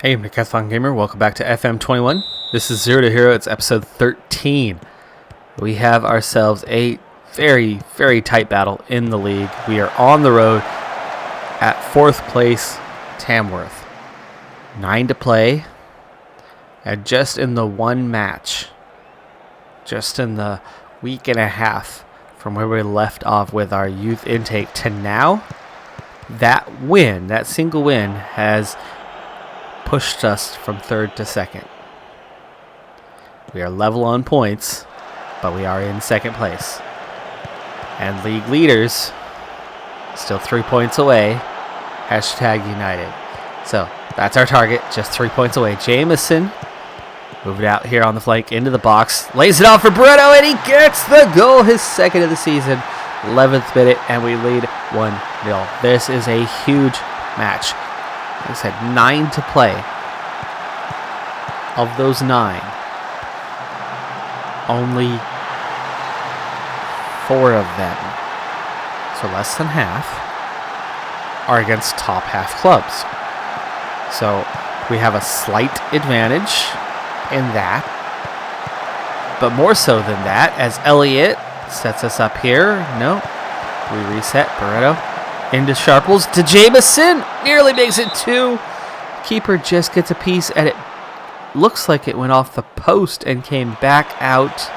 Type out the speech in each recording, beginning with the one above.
Hey, Decathlon Gamer, welcome back to FM21. This is Zero to Hero, it's episode 13. We have ourselves a very, very tight battle in the league. We are on the road at 4th place, Tamworth. 9 to play, and just in the one match, just in the week and a half from where we left off with our youth intake to now, that win, that single win, has pushed us from 3rd to 2nd. We are level on points, but we are in 2nd place. And league leaders, still 3 points away, #United. So that's our target, just 3 points away. Jameson, moved out here on the flank into the box, lays it off for Brito, and he gets the goal, his 2nd of the season, 11th minute, and we lead 1-0. This is a huge match. Like I said, 9 to play. Of those 9, only 4 of them, so less than half, are against top half clubs. So we have a slight advantage in that. But more so than that, as Elliott sets us up here. No, we reset. Barreto into Sharples to Jameson. Nearly makes it 2. Keeper just gets a piece, and it looks like it went off the post and came back out.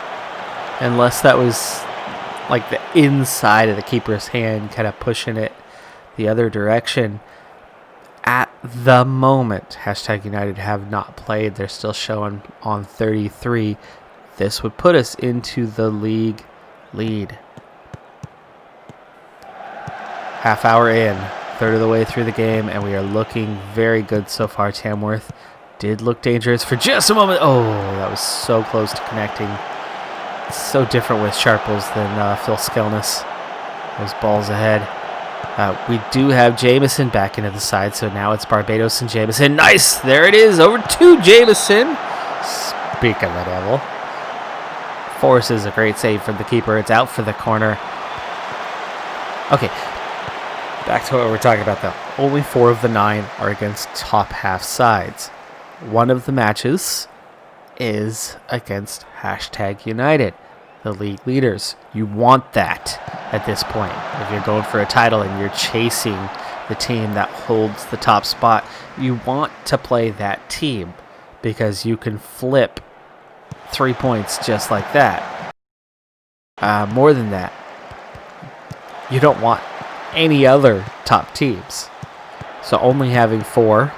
Unless that was like the inside of the keeper's hand kind of pushing it the other direction. At the moment, #United have not played. They're still showing on 33. This would put us into the league lead. Half hour in, 1/3 of the way through the game, and we are looking very good so far. Tamworth did look dangerous for just a moment. Oh, that was so close to connecting. It's so different with Sharples than Phil Skelness. Those balls ahead. We do have Jameson back into the side, so now it's Barbados and Jameson. Nice! There it is, over to Jameson. Speak of the devil. Forces a great save from the keeper. It's out for the corner. Okay. Back to what we're talking about, though. Only 4 of the 9 are against top half sides. One of the matches is against #United, the league leaders. You want that at this point. If you're going for a title and you're chasing the team that holds the top spot, you want to play that team because you can flip 3 points just like that. More than that, you don't want any other top teams. So only having 4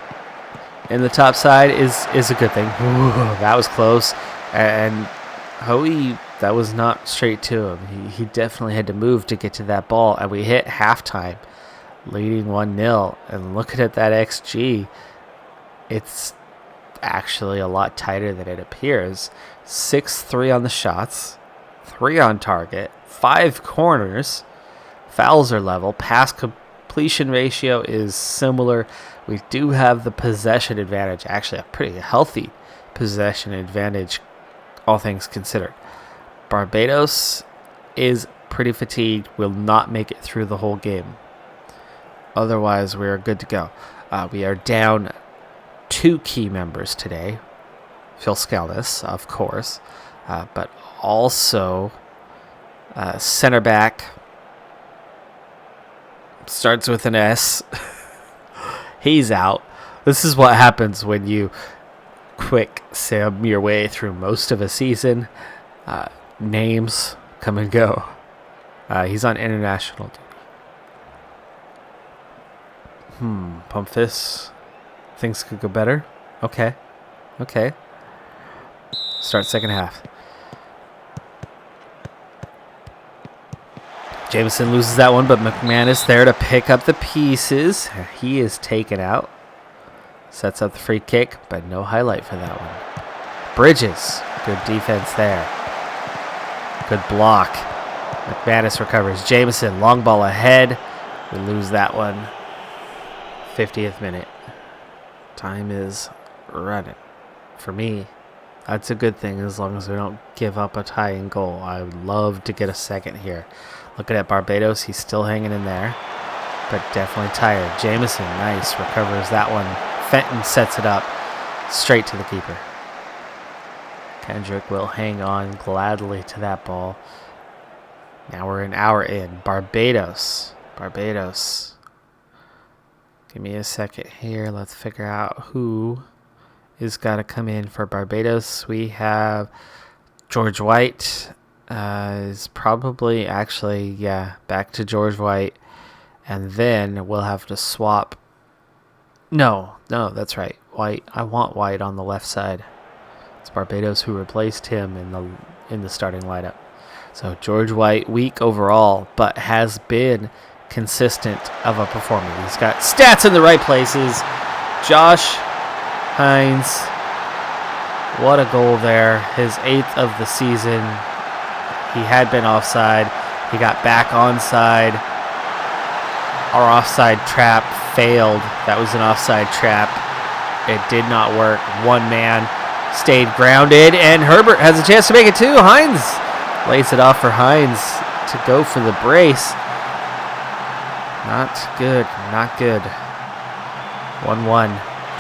in the top side is a good thing. Ooh, that was close. And Hoey, that was not straight to him. He definitely had to move to get to that ball. And we hit halftime, leading 1-0. And looking at that XG, it's actually a lot tighter than it appears. 6-3 on the shots, 3 on target, 5 corners. Fouls are level. Pass completion ratio is similar. We do have the possession advantage. Actually, a pretty healthy possession advantage, all things considered. Barbados is pretty fatigued. Will not make it through the whole game. Otherwise, we are good to go. We are down 2 key members today. Phil Skelness, of course. But also center back. Starts with an S. He's out. This is what happens when you quick sim your way through most of a season. Names come and go. He's on international duty. Pump this. Things could go better. Okay. Start second half. Jameson loses that one, but McManus there to pick up the pieces. He is taken out. Sets up the free kick, but no highlight for that one. Bridges, good defense there. Good block. McManus recovers. Jameson, long ball ahead. We lose that one. 50th minute. Time is running. For me, that's a good thing as long as we don't give up a tying goal. I would love to get a second here. Looking at Barbados, he's still hanging in there, but definitely tired. Jameson, nice, recovers that one Fenton sets it up straight to the keeper. Kendrick will hang on gladly to that ball. Now we're an hour in. Barbados. Give me a second here. Let's figure out who is got to come in for Barbados. We have George White. Is probably actually, back to George White. And then we'll have to swap. No, that's right. White. I want White on the left side. It's Barbados who replaced him in the starting lineup. So George White, weak overall, but has been consistent of a performer. He's got stats in the right places. Josh Hines, what a goal there. His 8th of the season. He had been offside. He got back onside. Our offside trap failed. That was an offside trap. It did not work. One man stayed grounded, and Herbert has a chance to make it too. Hines lays it off for Hines to go for the brace. Not good. 1-1.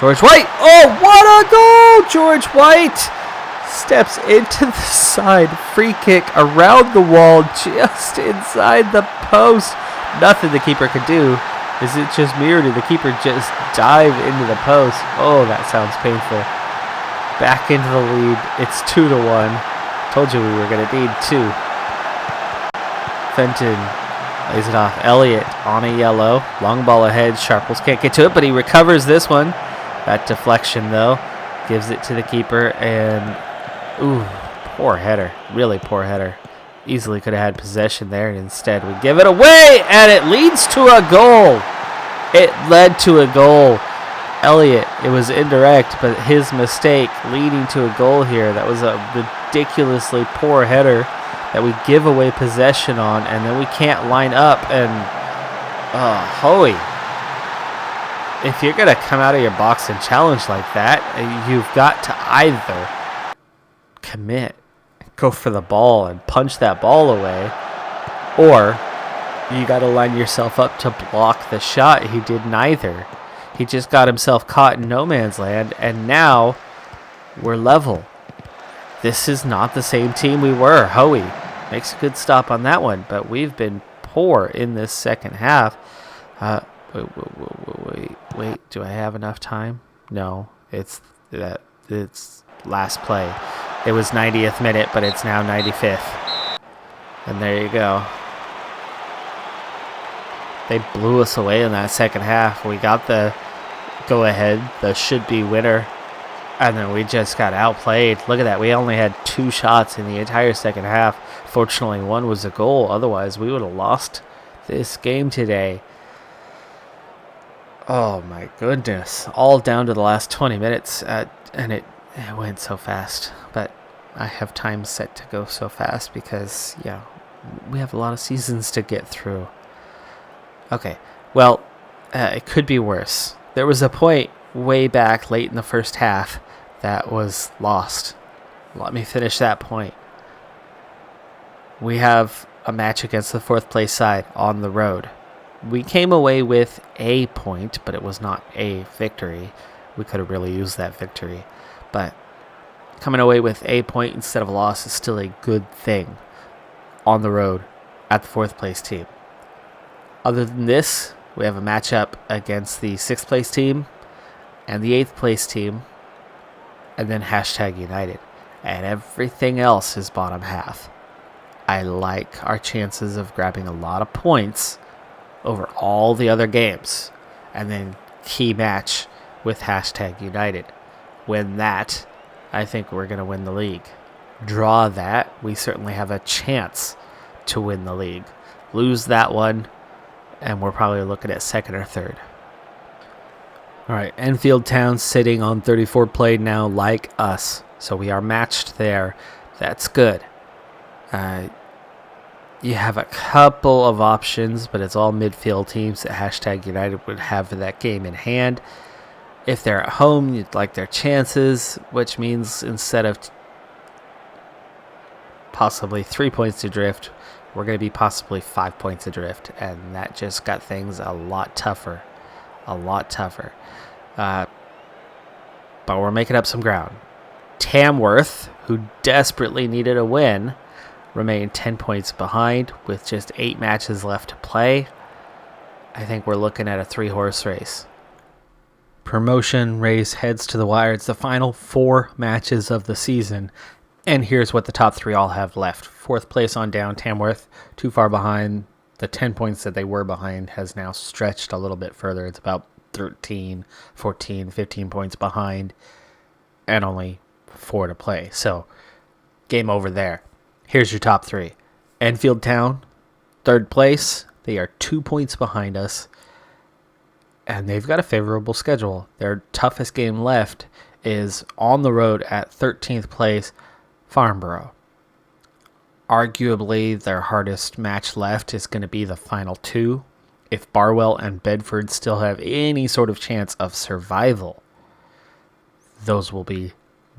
George White. Oh, what a goal! George White steps into the side. Free kick around the wall, just inside the post. Nothing the keeper could do. Is it just me, or did the keeper just dive into the post? Oh, that sounds painful. Back into the lead. It's 2-1. Told you we were going to need 2. Fenton lays it off. Elliott on a yellow. Long ball ahead. Sharples can't get to it, but he recovers this one. That deflection, though, gives it to the keeper. And, ooh, poor header. Really poor header. Easily could have had possession there, and instead we give it away, and it leads to a goal. It led to a goal. Elliott, it was indirect, but his mistake leading to a goal here. That was a ridiculously poor header that we give away possession on, and then we can't line up. And Hoey, if you're going to come out of your box and challenge like that, you've got to either commit, go for the ball and punch that ball away, or you got to line yourself up to block the shot. He did neither. He just got himself caught in no man's land, and now we're level. This is not the same team we were. Hoey makes a good stop on that one, but we've been poor in this second half. Wait. Do I have enough time? No, it's last play. It was 90th minute, but it's now 95th. And there you go. They blew us away in that second half. We got the go-ahead, the should-be winner, and then we just got outplayed. Look at that. We only had 2 shots in the entire second half. Fortunately, 1 was a goal. Otherwise, we would have lost this game today. Oh, my goodness. All down to the last 20 minutes, and it went so fast. But I have time set to go so fast because, we have a lot of seasons to get through. Okay, well, it could be worse. There was a point way back late in the first half that was lost. Let me finish that point. We have a match against the 4th place side on the road. We came away with a point, but it was not a victory. We could have really used that victory. But coming away with a point instead of a loss is still a good thing on the road at the 4th place team. Other than this, we have a matchup against the 6th place team and the 8th place team, and then #United. And everything else is bottom half. I like our chances of grabbing a lot of points over all the other games. And then key match with #United. Win that, I think we're going to win the league. Draw that, we certainly have a chance to win the league. Lose that one, and we're probably looking at 2nd or 3rd. All right, Enfield Town sitting on 34 played now like us. So we are matched there. That's good. You have a couple of options, but it's all midfield teams that #United would have for that game in hand. If they're at home, you'd like their chances, which means instead of possibly 3 points adrift, we're going to be possibly 5 points adrift, and that just got things a lot tougher. but we're making up some ground. Tamworth, who desperately needed a win, remained 10 points behind with just 8 matches left to play. I think we're looking at a 3-horse race. Promotion race heads to the wire. It's the final 4 matches of the season. And here's what the top 3 all have left. 4th place on down, Tamworth, too far behind. The 10 points that they were behind has now stretched a little bit further. It's about 13, 14, 15 points behind and only 4 to play. So, game over there. Here's your top 3. Enfield Town, 3rd place. They are 2 points behind us. And they've got a favorable schedule. Their toughest game left is on the road at 13th place, Farnborough. Arguably, their hardest match left is going to be the final 2. If Barwell and Bedford still have any sort of chance of survival, those will be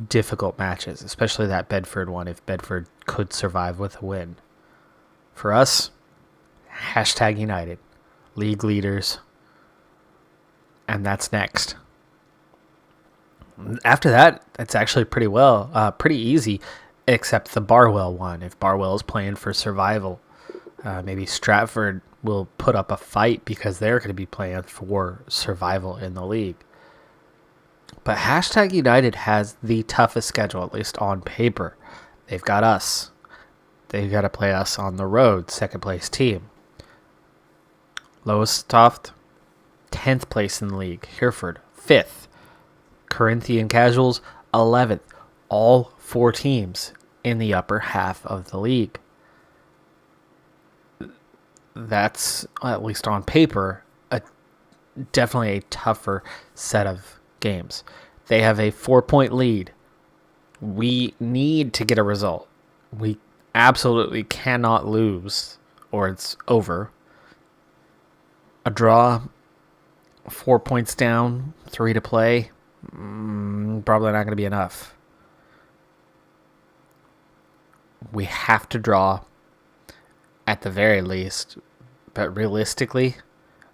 difficult matches, especially that Bedford one, if Bedford could survive with a win. For us, #United, league leaders, and that's next. After that, it's actually pretty easy, except the Barwell one. If Barwell is playing for survival, maybe Stratford will put up a fight because they're going to be playing for survival in the league. But #United has the toughest schedule, at least on paper. They've got us. They've got to play us on the road, 2nd place team. Lowestoft, 10th place in the league. Hereford, 5th. Corinthian Casuals, 11th. All 4 teams in the upper half of the league. That's, at least on paper, definitely a tougher set of games. They have a 4-point lead. We need to get a result. We absolutely cannot lose, or it's over. A draw, 4 points down, 3 to play, probably not going to be enough. We have to draw at the very least, but realistically,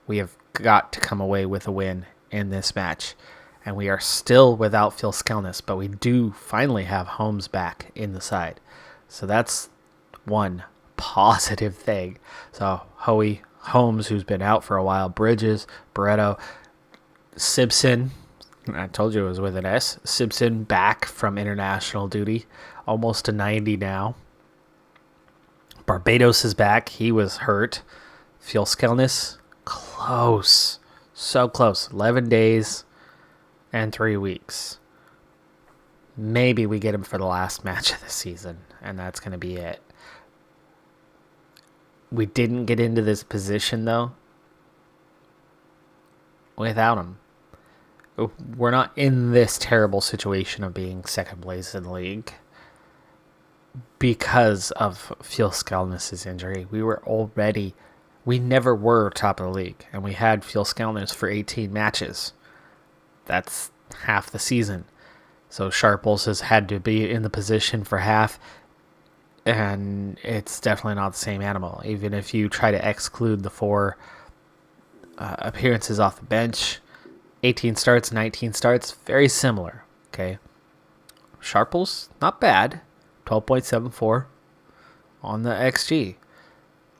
we have got to come away with a win in this match. And we are still without Phil Skelnis, but we do finally have Holmes back in the side. So that's one positive thing. So Hoey, Holmes, who's been out for a while, Bridges, Barreto, Simpson, I told you it was with an S, Simpson back from international duty, almost to 90 now. Barbados is back. He was hurt. Phil Skelnis, close. So close. 11 days and 3 weeks. Maybe we get him for the last match of the season, and that's going to be it. We didn't get into this position, though, without him. We're not in this terrible situation of being 2nd place in the league because of Phil Skelnis' injury. We never were top of the league, and we had Phil Skelnis for 18 matches. That's half the season. So Sharples has had to be in the position for half, and it's definitely not the same animal. Even if you try to exclude the 4 appearances off the bench, 18 starts, 19 starts, very similar. Okay, Sharples, not bad, 12.74 on the XG,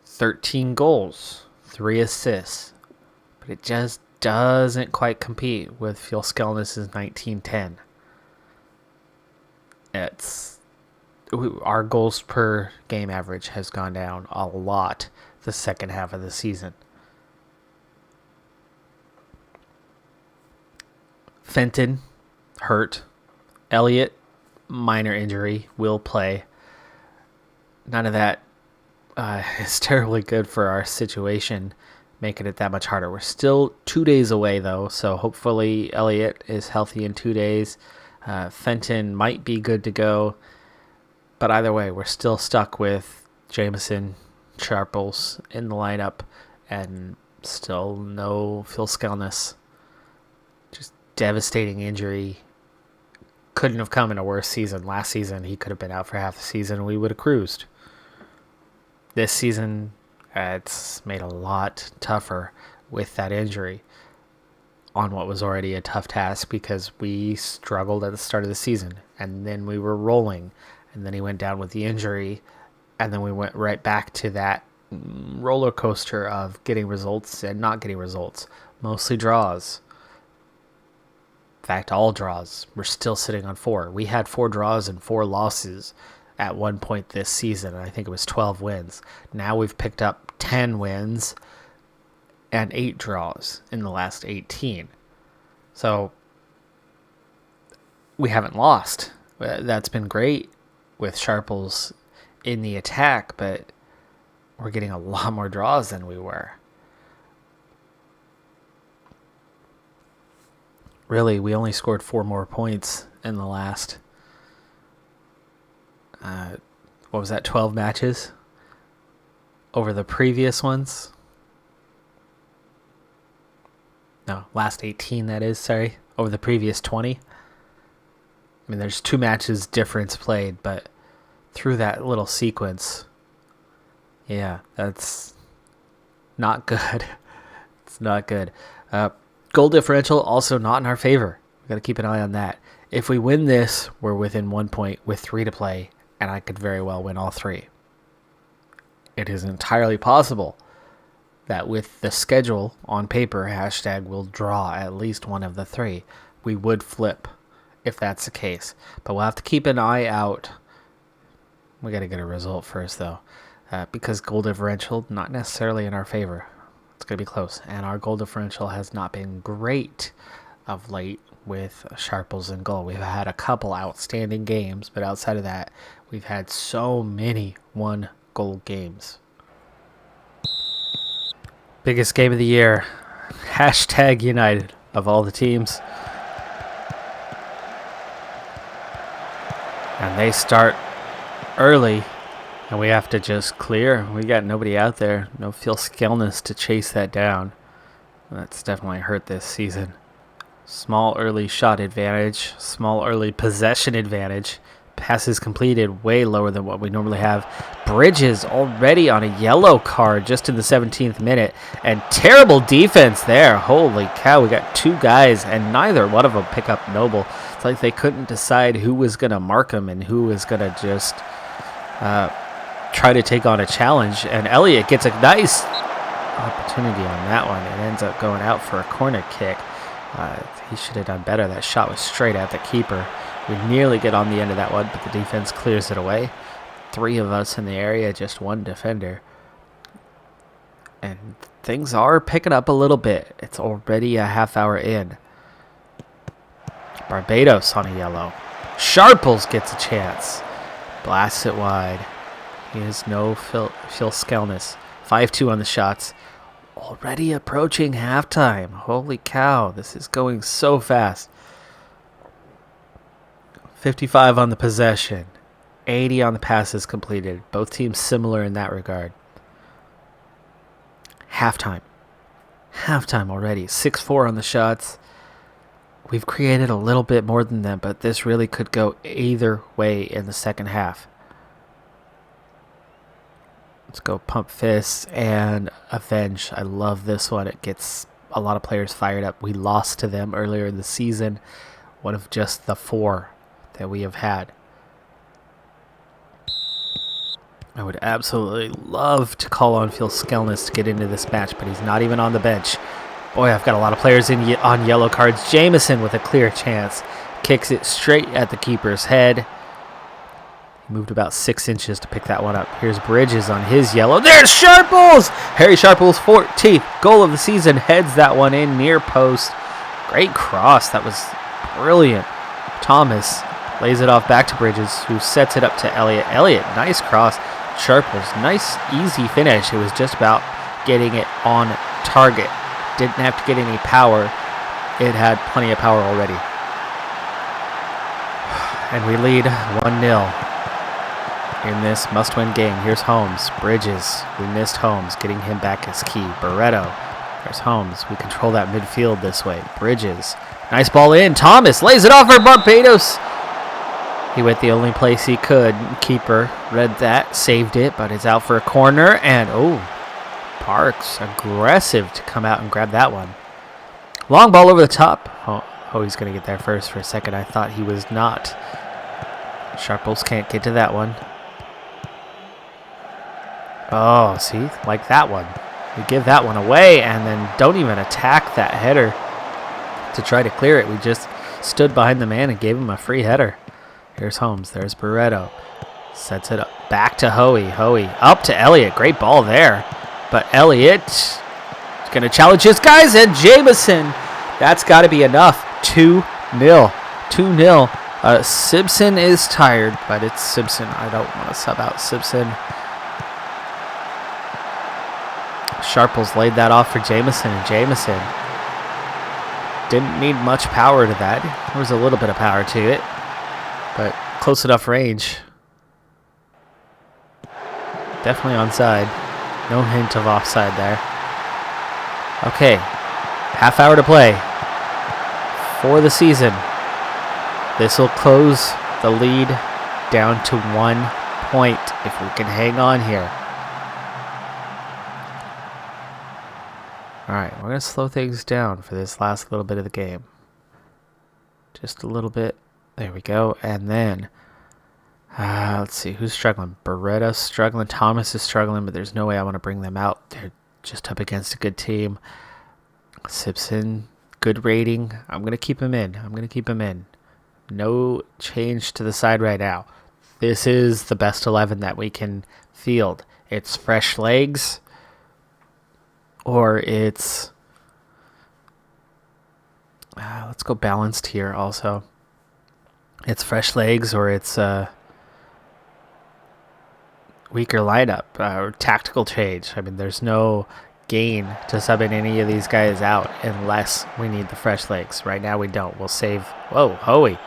13 goals, 3 assists, but it just doesn't quite compete with Phil Skelnis' 1910. Our goals per game average has gone down a lot the second half of the season. Fenton, hurt. Elliott, minor injury, will play. None of that is terribly good for our situation, making it that much harder. We're still 2 days away, though, so hopefully Elliott is healthy in 2 days. Fenton might be good to go, but either way, we're still stuck with Jameson, Sharples in the lineup, and still no Phil Skelnis. Just devastating injury. Couldn't have come in a worse season. Last season, he could have been out for half the season, and we would have cruised. This season, it's made a lot tougher with that injury. on what was already a tough task because we struggled at the start of the season, and then we were rolling, and then he went down with the injury, and then we went right back to that roller coaster of getting results and not getting results, mostly draws. In fact, all draws. We're still sitting on 4. We had 4 draws and 4 losses at one point this season, and I think it was 12 wins. Now we've picked up 10 wins and 8 draws in the last 18. So we haven't lost. That's been great with Sharples in the attack, but we're getting a lot more draws than we were. Really, we only scored 4 more points in the last, 12 matches over the previous ones. No, last 18, that is, sorry. Over the previous 20. I mean, there's 2 matches difference played, but through that little sequence, yeah, that's not good. It's not good. Goal differential also not in our favor. We've got to keep an eye on that. If we win this, we're within 1 point with 3 to play, and I could very well win all 3. It is entirely possible that with the schedule on paper, hashtag will draw at least one of the 3. We would flip if that's the case. But we'll have to keep an eye out. We got to get a result first, though, because goal differential, not necessarily in our favor. It's going to be close. And our goal differential has not been great of late with Sharples in goal. We've had a couple outstanding games, but outside of that, we've had so many 1-goal games. Biggest game of the year. Hashtag United of all the teams. And they start early, and we have to just clear. We got nobody out there. No Phil Skellness to chase that down. That's definitely hurt this season. Small early shot advantage. Small early possession advantage. Passes completed way lower than what we normally have. Bridges already on a yellow card just in the 17th minute. And terrible defense there. Holy cow, we got 2 guys and neither one of them pick up Noble. It's like they couldn't decide who was going to mark him and who was going to just try to take on a challenge. And Elliott gets a nice opportunity on that one. It ends up going out for a corner kick. He should have done better. That shot was straight at the keeper. We nearly get on the end of that one, but the defense clears it away. 3 of us in the area, just 1 defender. And things are picking up a little bit. It's already a half hour in. Barbados on a yellow. Sharples gets a chance. Blasts it wide. He has no Phil Skellness. 5-2 on the shots. Already approaching halftime. Holy cow, this is going so fast. 55 on the possession. 80 on the passes completed. Both teams similar in that regard. Halftime. Halftime already. 6-4 on the shots. We've created a little bit more than them, but this really could go either way in the second half. Let's go pump fists and avenge. I love this one. It gets a lot of players fired up. We lost to them earlier in the season. One of just the 4 that we have had. I would absolutely love to call on Phil Skellness to get into this match, but he's not even on the bench. Boy, I've got a lot of players on yellow cards. Jameson with a clear chance. Kicks it straight at the keeper's head. He moved about 6 inches to pick that one up. Here's Bridges on his yellow. There's Sharples! Harry Sharples' 14th goal of the season. Heads that one in near post. Great cross. That was brilliant. Thomas lays it off back to Bridges, who sets it up to Elliott. Elliott, nice cross. Sharples, nice easy finish. It was just about getting it on target. Didn't have to get any power. It had plenty of power already. And we lead 1-0 in this must-win game. Here's Holmes. Bridges. We missed Holmes. Getting him back is key. Barreto. There's Holmes. We control that midfield this way. Bridges. Nice ball in. Thomas lays it off for Barbados. He went the only place he could. Keeper read that, saved it, but it's out for a corner. And, Parks aggressive to come out and grab that one. Long ball over the top. Oh, he's going to get there first. For a second, I thought he was not. Sharples can't get to that one. Oh, see? Like that one. We give that one away and then don't even attack that header to try to clear it. We just stood behind the man and gave him a free header. Here's Holmes. There's Barreto. Sets it up. Back to Hoey. Hoey up to Elliott. Great ball there. But Elliott is going to challenge his guys. And Jameson. That's got to be enough. 2-0. 2-0. Simpson is tired, but it's Simpson. I don't want to sub out Simpson. Sharples laid that off for Jameson, and Jameson didn't need much power to that. There was a little bit of power to it, but close enough range. Definitely onside. No hint of offside there. Okay, half hour to play for the season. This will close the lead down to 1 point if we can hang on here. All right, we're going to slow things down for this last little bit of the game. Just a little bit. There we go. And then, let's see, who's struggling? Barretta's struggling. Thomas is struggling, but there's no way I want to bring them out. They're just up against a good team. Simpson, good rating. I'm going to keep him in. No change to the side right now. This is the best 11 that we can field. It's fresh legs. Or it's, let's go balanced here also. It's fresh legs or it's weaker lineup or tactical change. I mean, there's no gain to subbing any of these guys out unless we need the fresh legs. Right now we don't. We'll save. Whoa, Hoey.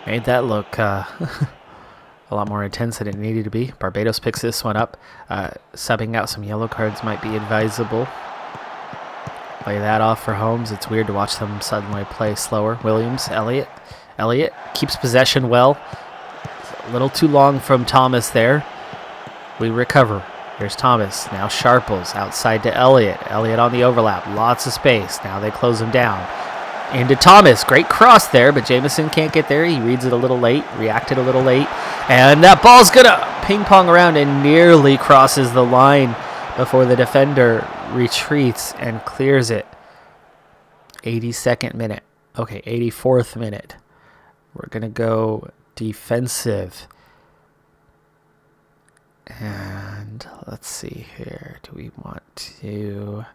Made that look a lot more intense than it needed to be. Barbados picks this one up. Subbing out some yellow cards might be advisable. Play that off for Holmes. It's weird to watch them suddenly play slower. Williams, Elliott. Elliott keeps possession well. A little too long from Thomas there. We recover. Here's Thomas. Now Sharples outside to Elliott. Elliott on the overlap. Lots of space. Now they close him down. Into Thomas. Great cross there, but Jameson can't get there. He reads it a little late. Reacted a little late. And that ball's going to ping pong around and nearly crosses the line before the defender retreats and clears it. 82nd minute. Okay, 84th minute. We're going to go defensive. And let's see here. Do we want to...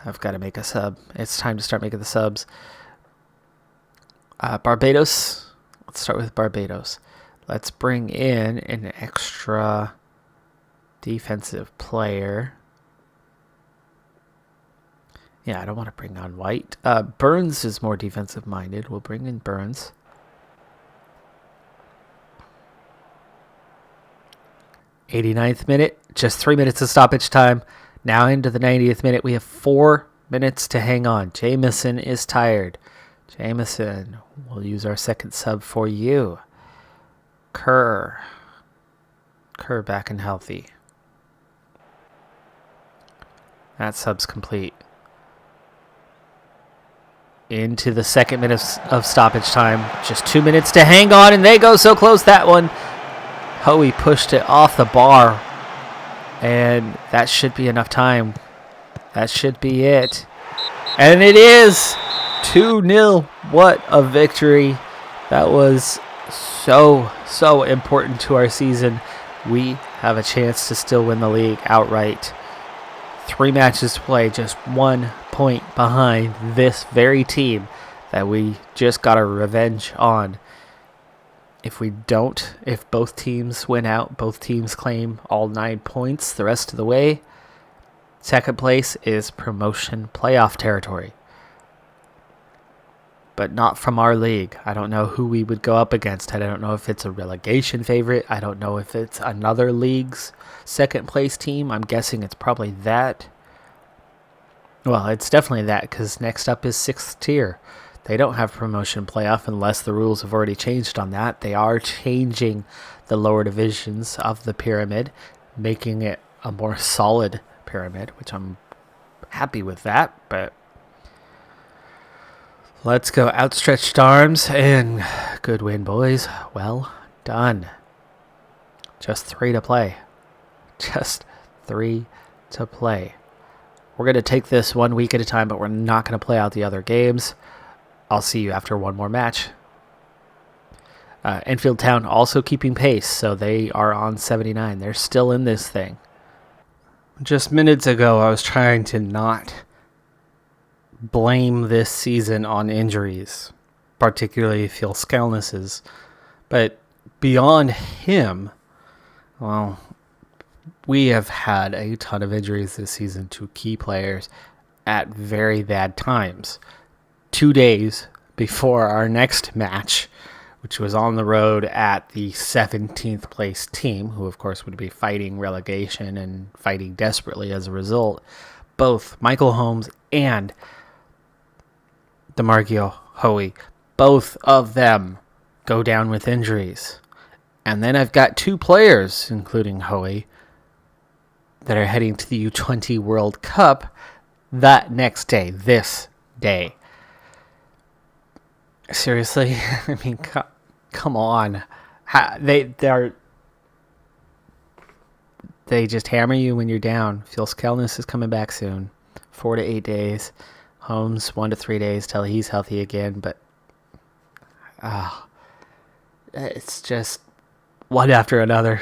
I've got to make a sub. It's time to start making the subs. Barbados. Let's start with Barbados. Let's bring in an extra defensive player. Yeah, I don't want to bring on White. Burns is more defensive minded. We'll bring in Burns. '89th minute. Just 3 minutes of stoppage time. Now into the 90th minute. We have 4 minutes to hang on. Jameson is tired. Jameson, we'll use our second sub for you. Kerr back and healthy. That sub's complete. Into the second minute of stoppage time. Just 2 minutes to hang on, and they go so close. That one, Hoey pushed it off the bar. And that should be enough time. That should be it. And it is 2-0. What a victory. That was so important to our season. We have a chance to still win the league outright. 3 matches to play, just 1 point behind this very team that we just got our revenge on. If both teams win out, both teams claim all 9 points the rest of the way. Second place is promotion playoff territory. But not from our league. I don't know who we would go up against. I don't know if it's a relegation favorite. I don't know if it's another league's second place team. I'm guessing it's probably that. Well, it's definitely that because next up is 6th tier. They don't have promotion playoff unless the rules have already changed on that. They are changing the lower divisions of the pyramid, making it a more solid pyramid, which I'm happy with that, but let's go. Outstretched arms and good win, boys. Well done. Just 3 to play. Just 3 to play. We're going to take this 1 week at a time, but we're not going to play out the other games. I'll see you after one more match. Enfield Town also keeping pace, so they are on 79. They're still in this thing. Just minutes ago, I was trying to not blame this season on injuries, particularly Phil Skelnis's. But beyond him, well, we have had a ton of injuries this season to key players at very bad times. 2 days before our next match, which was on the road at the 17th place team, who of course would be fighting relegation and fighting desperately as a result, both Michael Holmes and DeMarco Hoey, both of them go down with injuries. And then I've got 2 players, including Hoey, that are heading to the U20 World Cup that next day, this day. Seriously? I mean, come on. They just hammer you when you're down. Phil Skelnis is coming back soon. 4 to 8 days. Holmes 1 to 3 days till he's healthy again. But it's just one after another.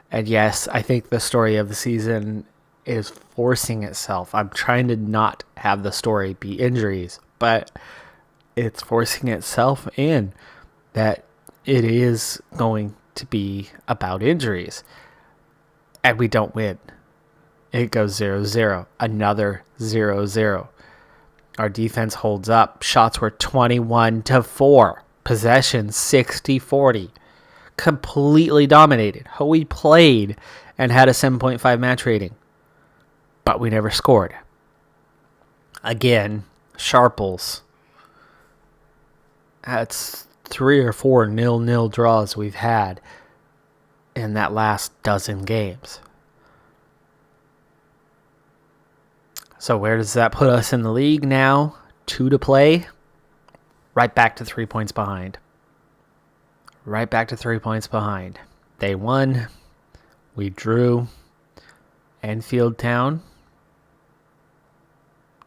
And yes, I think the story of the season is forcing itself. I'm trying to not have the story be injuries, but it's forcing itself in that it is going to be about injuries. And we don't win. It goes 0-0. Another 0-0. Our defense holds up. Shots were 21-4. Possession 60-40. Completely dominated. Hoey played and had a 7.5 match rating. But we never scored. Again, Sharples. That's 3 or 4 0-0 draws we've had in that last dozen games. So where does that put us in the league now? 2 to play. Right back to 3 points behind. They won. We drew. Enfield Town.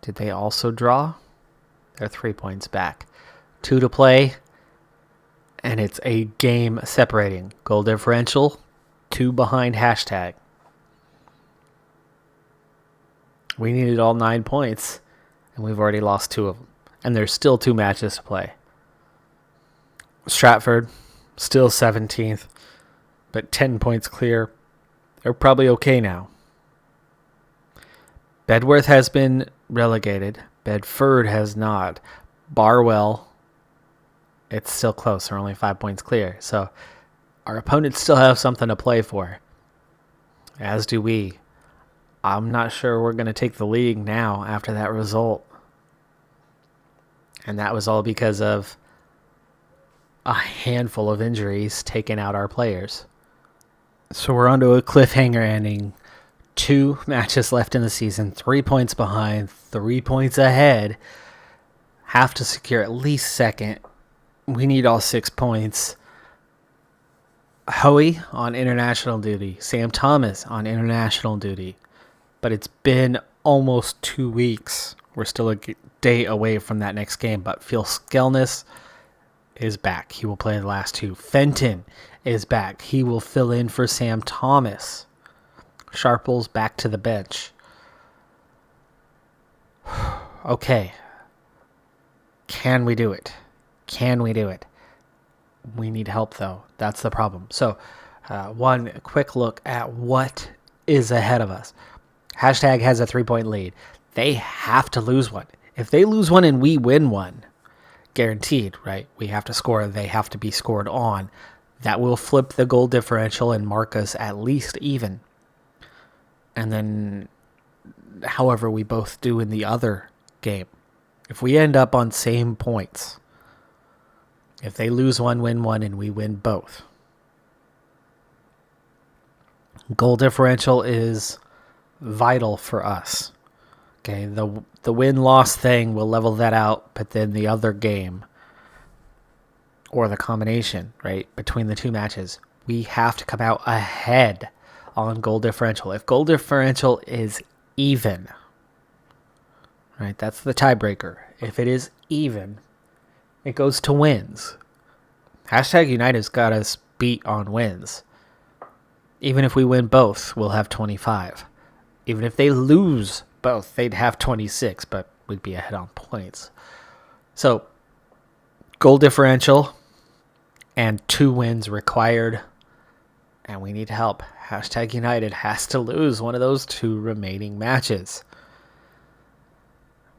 Did they also draw? They're 3 points back. 2 to play, and it's a game separating. Goal differential, 2 behind hashtag. We needed all 9 points, and we've already lost 2 of them. And there's still 2 matches to play. Stratford, still 17th, but 10 points clear. They're probably okay now. Bedworth has been relegated. Bedford has not. Barwell, it's still close. They're only 5 points clear. So our opponents still have something to play for, as do we. I'm not sure we're going to take the league now after that result. And that was all because of a handful of injuries taking out our players. So we're onto a cliffhanger ending. 2 matches left in the season, 3 points behind, 3 points ahead. Have to secure at least second. We need all 6 points. Hoey on international duty. Sam Thomas on international duty. But it's been almost 2 weeks. We're still a day away from that next game. But Phil Skelnis is back. He will play the last 2. Fenton is back. He will fill in for Sam Thomas. Sharples back to the bench. Okay. Can we do it? We need help, though. That's the problem. So, one quick look at what is ahead of us. Hashtag has a 3-point lead. They have to lose one. If they lose one and we win one, guaranteed, right? We have to score. They have to be scored on. That will flip the goal differential and mark us at least even. And then, however we both do in the other game, if we end up on same points, if they lose one, win one, and we win both, goal differential is vital for us. Okay, the win-loss thing will level that out, but then the other game, or the combination, right, between the two matches, we have to come out ahead on goal differential. If goal differential is even, right, that's the tiebreaker. If it is even, it goes to wins. Hashtag United's got us beat on wins. Even if we win both, we'll have 25. Even if they lose both, they'd have 26, but we'd be ahead on points. So, goal differential and 2 wins required, and we need help. Hashtag United has to lose one of those 2 remaining matches.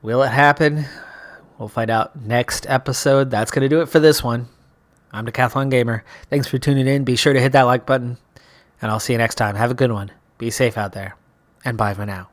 Will it happen? We'll find out next episode. That's going to do it for this one. I'm Decathlon Gamer. Thanks for tuning in. Be sure to hit that like button, and I'll see you next time. Have a good one. Be safe out there, and bye for now.